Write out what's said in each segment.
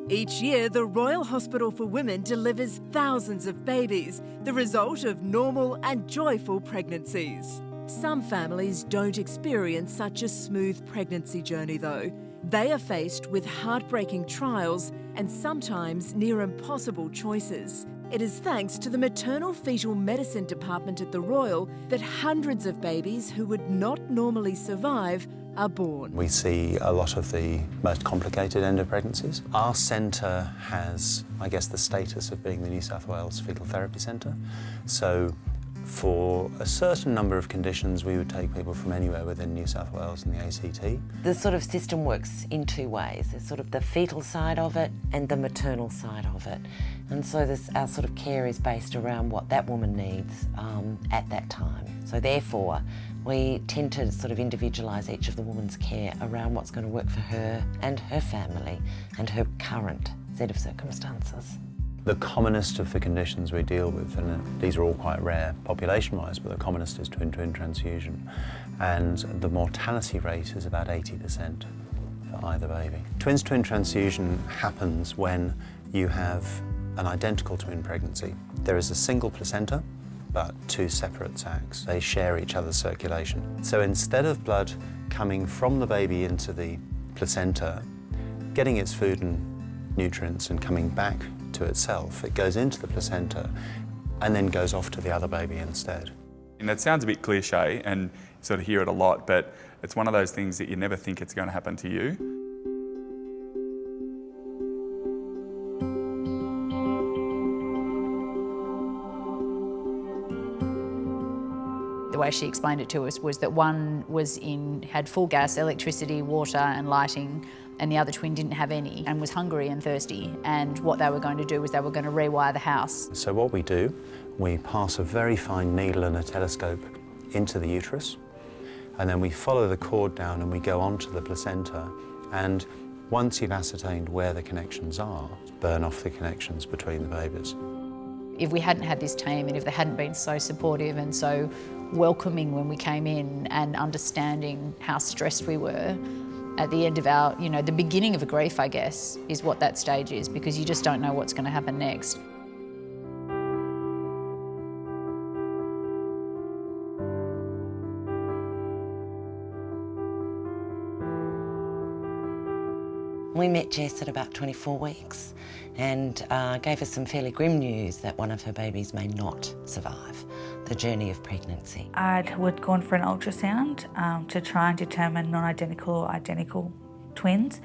Each year, the Royal Hospital for Women delivers thousands of babies, the result of normal and joyful pregnancies. Some families don't experience such a smooth pregnancy journey though. They are faced with heartbreaking trials and sometimes near impossible choices. It is thanks to the Maternal Fetal Medicine Department at the Royal that hundreds of babies who would not normally survive are born. We see a lot of the most complicated end of pregnancies. Our centre has, I guess, the status of being the New South Wales Fetal Therapy Centre. So for a certain number of conditions, we would take people from anywhere within New South Wales and the ACT. The sort of system works in two ways. There's sort of the fetal side of it and the maternal side of it. And so our sort of care is based around what that woman needs at that time. So therefore, we tend to sort of individualise each of the woman's care around what's going to work for her and her family and her current set of circumstances. The commonest of the conditions we deal with, and these are all quite rare population-wise, but the commonest is twin-twin transfusion. And the mortality rate is about 80% for either baby. Twins-twin transfusion happens when you have an identical twin pregnancy. There is a single placenta, but two separate sacs. They share each other's circulation. So instead of blood coming from the baby into the placenta, getting its food and nutrients and coming back to itself, it goes into the placenta and then goes off to the other baby instead. And that sounds a bit cliche and you sort of hear it a lot, but it's one of those things that you never think it's going to happen to you. The way she explained it to us was that one had full gas, electricity, water and lighting, and the other twin didn't have any and was hungry and thirsty. And what they were going to do was they were going to rewire the house. So what we do, we pass a very fine needle and a telescope into the uterus, and then we follow the cord down and we go onto the placenta. And once you've ascertained where the connections are, burn off the connections between the babies. If we hadn't had this team and if they hadn't been so supportive and so welcoming when we came in and understanding how stressed we were, at the end of our, the beginning of a grief, I guess, is what that stage is, because you just don't know what's going to happen next. We met Jess at about 24 weeks and gave us some fairly grim news that one of her babies may not survive the journey of pregnancy. I'd gone for an ultrasound to try and determine non-identical or identical twins,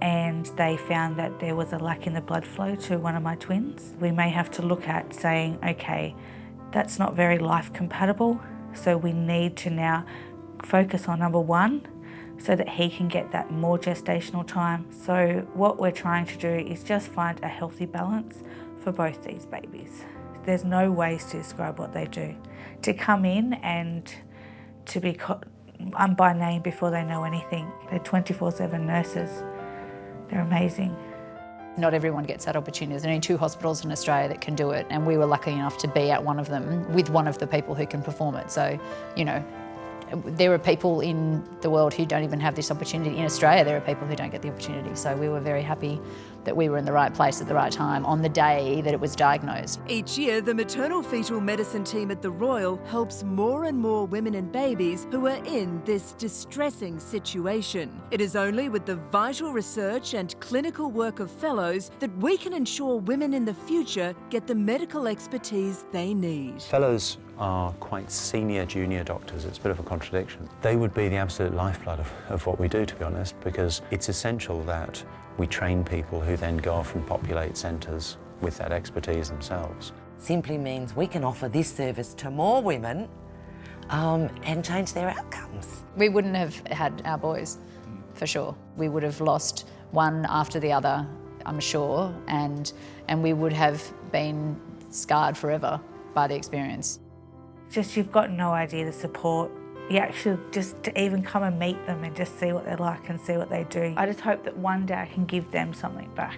and they found that there was a lack in the blood flow to one of my twins. We may have to look at saying, okay, that's not very life compatible, so we need to now focus on number one, so that he can get that more gestational time. So what we're trying to do is just find a healthy balance for both these babies. There's no ways to describe what they do. To come in and to be by name before they know anything. They're 24/7 nurses. They're amazing. Not everyone gets that opportunity. There's only 2 hospitals in Australia that can do it, and we were lucky enough to be at one of them with one of the people who can perform it. So, there are people in the world who don't even have this opportunity. In Australia, there are people who don't get the opportunity. So we were very happy that we were in the right place at the right time on the day that it was diagnosed. Each year, the Maternal Fetal Medicine team at the Royal helps more and more women and babies who are in this distressing situation. It is only with the vital research and clinical work of fellows that we can ensure women in the future get the medical expertise they need. Fellows are quite senior junior doctors. It's a bit of a contradiction. They would be the absolute lifeblood of what we do, to be honest, because it's essential that we train people who then go off and populate centres with that expertise themselves. Simply means we can offer this service to more women and change their outcomes. We wouldn't have had our boys, for sure. We would have lost one after the other, I'm sure, and we would have been scarred forever by the experience. Just, you've got no idea the support. You actually just to even come and meet them and just see what they're like and see what they do. I just hope that one day I can give them something back.